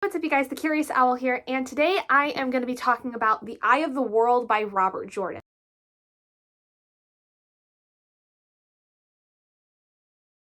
What's up, you guys? The Curious Owl here, and today I am going to be talking about The Eye of the World by Robert Jordan.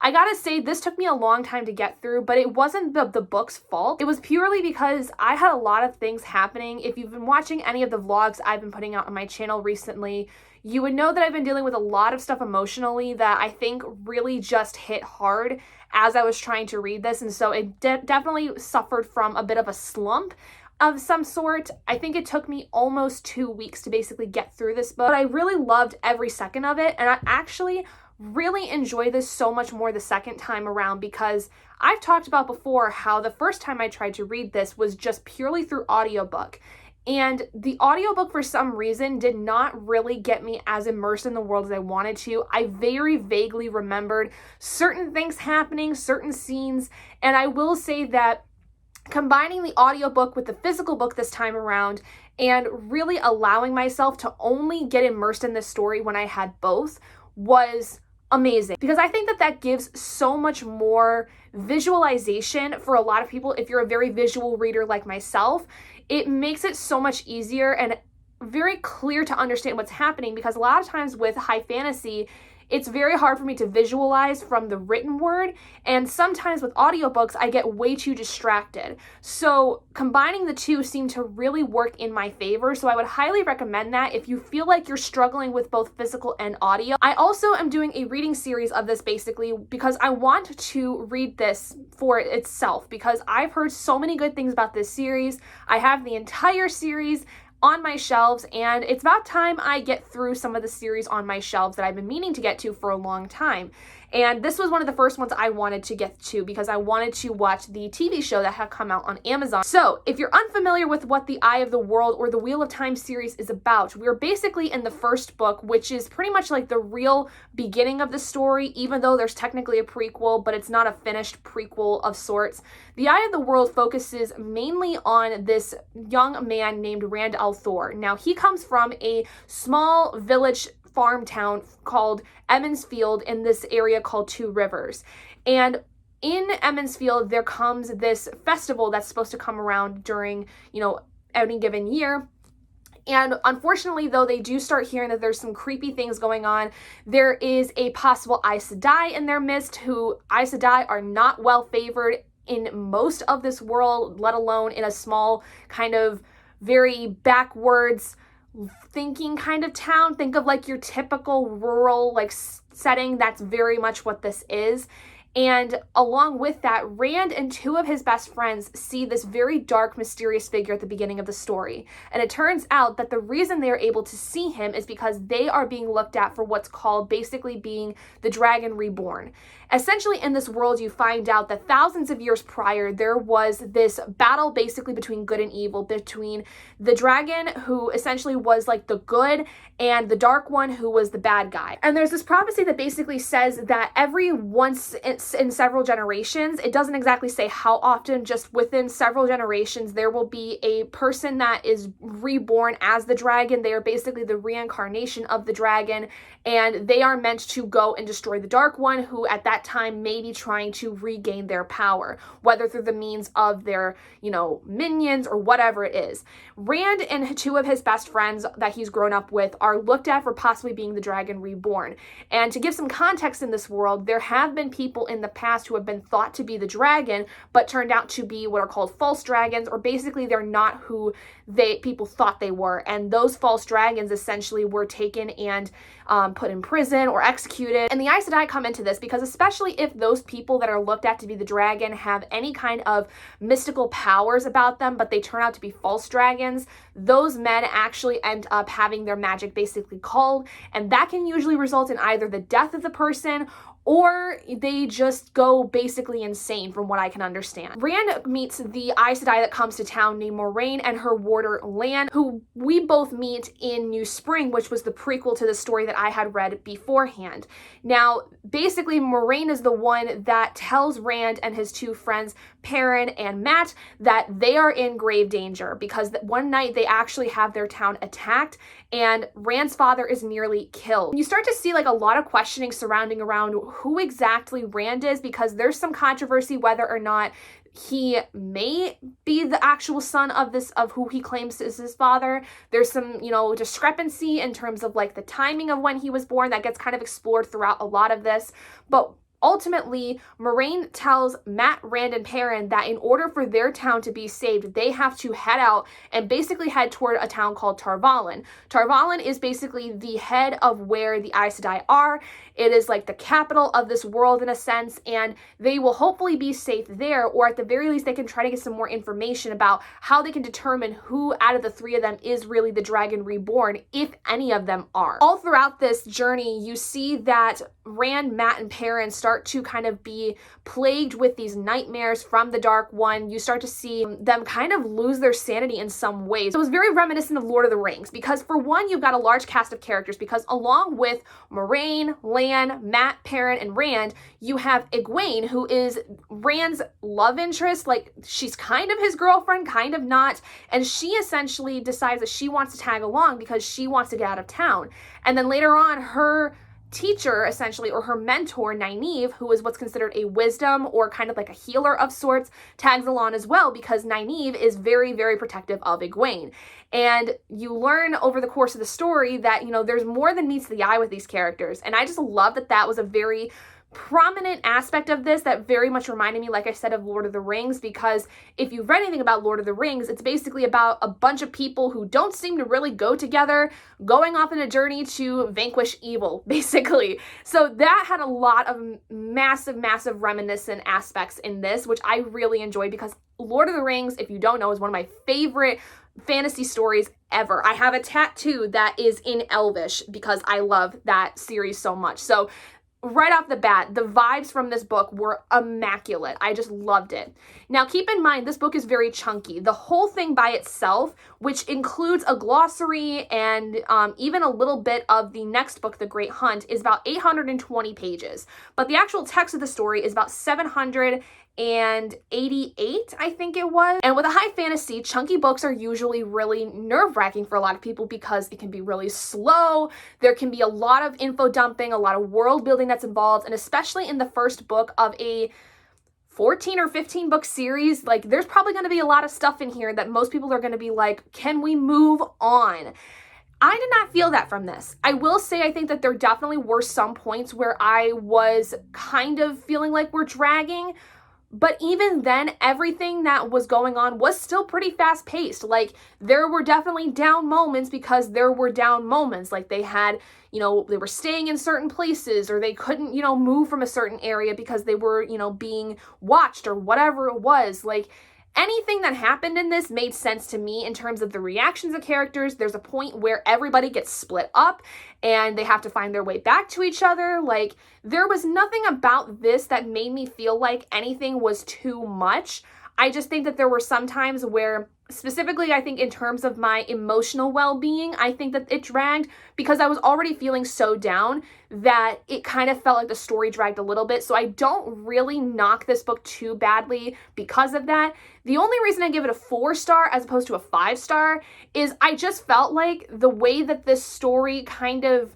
I gotta say, this took me a long time to get through, but it wasn't the book's fault. It was purely because I had a lot of things happening. If you've been watching any of the vlogs I've been putting out on my channel recently, you would know that I've been dealing with a lot of stuff emotionally that I think really just hit hard as I was trying to read this, and so it definitely suffered from a bit of a slump of some sort. I think it took me almost 2 weeks to basically get through this book, but I really loved every second of it, and I actually really enjoy this so much more the second time around because I've talked about before how the first time I tried to read this was just purely through audiobook. And the audiobook, for some reason, did not really get me as immersed in the world as I wanted to. I very vaguely remembered certain things happening, certain scenes, and I will say that combining the audiobook with the physical book this time around and really allowing myself to only get immersed in this story when I had both was amazing, because I think that gives so much more visualization for a lot of people. If you're a very visual reader like myself, it makes it so much easier and very clear to understand what's happening, because a lot of times with high fantasy, it's very hard for me to visualize from the written word, and sometimes with audiobooks, I get way too distracted. So combining the two seemed to really work in my favor, so I would highly recommend that if you feel like you're struggling with both physical and audio. I also am doing a reading series of this basically because I want to read this for itself, because I've heard so many good things about this series. I have the entire series on my shelves, and it's about time I get through some of the series on my shelves that I've been meaning to get to for a long time. And this was one of the first ones I wanted to get to because I wanted to watch the TV show that had come out on Amazon. So if you're unfamiliar with what the Eye of the World or the Wheel of Time series is about, we're basically in the first book, which is pretty much like the real beginning of the story, even though there's technically a prequel, but it's not a finished prequel of sorts. The Eye of the World focuses mainly on this young man named Rand'S. Now, he comes from a small village farm town called Emmonsfield in this area called Two Rivers. And in Emmonsfield, there comes this festival that's supposed to come around during, any given year. And unfortunately, though, they do start hearing that there's some creepy things going on. There is a possible Aes Sedai in their midst, who Aes Sedai are not well favored in most of this world, let alone in a small kind of very backwards thinking kind of town. Think of like your typical rural setting. That's very much what this is. And along with that, Rand and two of his best friends see this very dark, mysterious figure at the beginning of the story. And it turns out that the reason they are able to see him is because they are being looked at for what's called basically being the dragon reborn. Essentially, in this world, you find out that thousands of years prior, there was this battle basically between good and evil, between the dragon, who essentially was like the good, and the dark one, who was the bad guy. And there's this prophecy that basically says that every once in several generations, it doesn't exactly say how often, just within several generations, there will be a person that is reborn as the dragon. They are basically the reincarnation of the dragon, and they are meant to go and destroy the dark one, who at that time may be trying to regain their power, whether through the means of their, minions or whatever it is. Rand and two of his best friends that he's grown up with are looked at for possibly being the dragon reborn. And to give some context in this world, there have been people in the past who have been thought to be the dragon, but turned out to be what are called false dragons, or basically they're not who people thought they were. And those false dragons essentially were taken and put in prison or executed. And the Aes Sedai come into this because, especially if those people that are looked at to be the dragon have any kind of mystical powers about them, but they turn out to be false dragons, those men actually end up having their magic basically called, and that can usually result in either the death of the person or they just go basically insane, from what I can understand. Rand meets the Aes Sedai that comes to town named Moraine and her warder Lan, who we both meet in New Spring, which was the prequel to the story that I had read beforehand. Now, basically, Moraine is the one that tells Rand and his two friends, Perrin and Matt, that they are in grave danger because one night they actually have their town attacked and Rand's father is nearly killed. You start to see a lot of questioning surrounding around who exactly Rand is, because there's some controversy whether or not he may be the actual son of who he claims is his father. There's some, discrepancy in terms of like the timing of when he was born that gets kind of explored throughout a lot of this. But ultimately, Moiraine tells Mat, Rand, and Perrin that in order for their town to be saved, they have to head out and basically head toward a town called Tar Valon. Tar Valon is basically the head of where the Aes Sedai are. It is like the capital of this world in a sense, and they will hopefully be safe there, or at the very least they can try to get some more information about how they can determine who out of the three of them is really the Dragon Reborn, if any of them are. All throughout this journey, you see that Rand, Mat, and Perrin start to kind of be plagued with these nightmares from the Dark One. You start to see them kind of lose their sanity in some ways. It was very reminiscent of Lord of the Rings, because for one, you've got a large cast of characters, because along with Moiraine, Lan, Mat, Perrin, and Rand, you have Egwene, who is Rand's love interest. Like, she's kind of his girlfriend, kind of not, and she essentially decides that she wants to tag along because she wants to get out of town. And then later on, her teacher, essentially, or her mentor, Nynaeve, who is what's considered a wisdom or kind of like a healer of sorts, tags along as well, because Nynaeve is very, very protective of Egwene. And you learn over the course of the story that, there's more than meets the eye with these characters. And I just love that that was a very prominent aspect of this that very much reminded me, like I said, of Lord of the Rings, because if you've read anything about Lord of the Rings, it's basically about a bunch of people who don't seem to really go together, going off on a journey to vanquish evil, basically. So that had a lot of massive, massive reminiscent aspects in this, which I really enjoyed, because Lord of the Rings, if you don't know, is one of my favorite fantasy stories ever. I have a tattoo that is in Elvish because I love that series so much. So right off the bat, the vibes from this book were immaculate. I just loved it. Now, keep in mind, this book is very chunky. The whole thing by itself, which includes a glossary and even a little bit of the next book, The Great Hunt, is about 820 pages. But the actual text of the story is about 788, I think it was. And with a high fantasy, chunky books are usually really nerve-wracking for a lot of people because it can be really slow. There can be a lot of info dumping, a lot of world building that's involved, and especially in the first book of a 14 or 15 book series, like, there's probably going to be a lot of stuff in here that most people are going to be like, can we move on? I did not feel that from this. I will say I think that there definitely were some points where I was kind of feeling like we're dragging. But even then, everything that was going on was still pretty fast paced. Like, there were definitely down moments because there were down moments. Like, they had, they were staying in certain places, or they couldn't, move from a certain area because they were, being watched or whatever it was. Like, anything that happened in this made sense to me in terms of the reactions of characters. There's a point where everybody gets split up and they have to find their way back to each other. Like, there was nothing about this that made me feel like anything was too much. I just think that there were some times where, specifically, I think in terms of my emotional well-being, I think that it dragged because I was already feeling so down that it kind of felt like the story dragged a little bit. So I don't really knock this book too badly because of that. The only reason I give it a 4-star as opposed to a 5-star is I just felt like the way that this story kind of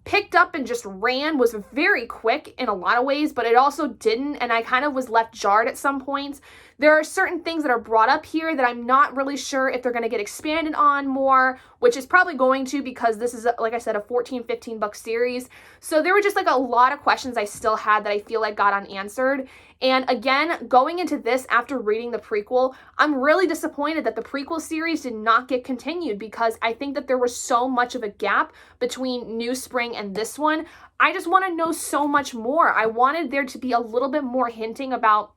picked up and just ran was very quick in a lot of ways, but it also didn't, and I kind of was left jarred at some points. There are certain things that are brought up here that I'm not really sure if they're going to get expanded on more, which is probably going to, because this is, like I said, a 14, 15 book series. So there were just like a lot of questions I still had that I feel like got unanswered. And again, going into this after reading the prequel, I'm really disappointed that the prequel series did not get continued, because I think that there was so much of a gap between New Spring and this one. I just want to know so much more. I wanted there to be a little bit more hinting about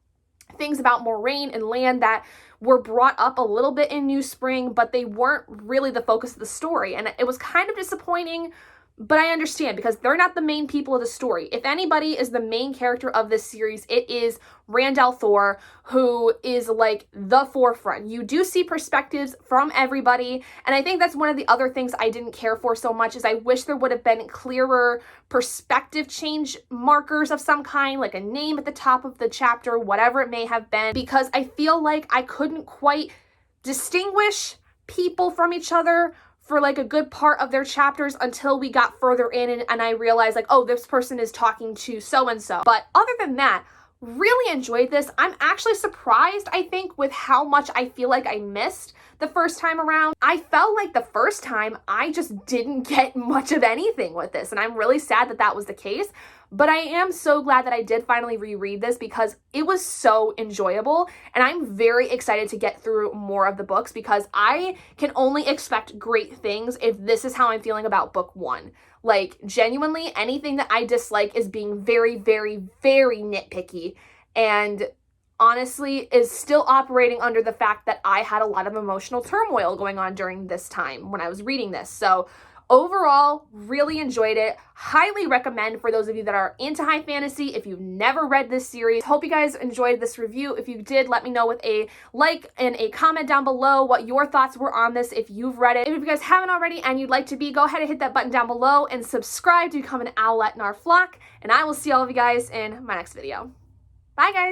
things about Moiraine and Lan that were brought up a little bit in New Spring, but they weren't really the focus of the story. And it was kind of disappointing, but I understand because they're not the main people of the story. If anybody is the main character of this series, it is Rand al'Thor, who is like the forefront. You do see perspectives from everybody, and I think that's one of the other things I didn't care for so much is I wish there would have been clearer perspective change markers of some kind, like a name at the top of the chapter, whatever it may have been, because I feel like I couldn't quite distinguish people from each other for like a good part of their chapters until we got further in and I realized like, oh, this person is talking to so-and-so. But other than that, Really enjoyed this. I'm actually surprised, I think, with how much I feel like I missed the first time around. I felt like the first time I just didn't get much of anything with this, and I'm really sad that that was the case. But I am so glad that I did finally reread this because it was so enjoyable, and I'm very excited to get through more of the books because I can only expect great things if this is how I'm feeling about book one. Like, genuinely, anything that I dislike is being very, very, very nitpicky, and honestly is still operating under the fact that I had a lot of emotional turmoil going on during this time when I was reading this. So overall, really enjoyed it. Highly recommend for those of you that are into high fantasy. If you've never read this series, hope you guys enjoyed this review. If you did, let me know with a like and a comment down below what your thoughts were on this if you've read it. If you guys haven't already and you'd like to be, go ahead and hit that button down below and subscribe to become an owlet in our flock. And I will see all of you guys in my next video. Bye, guys.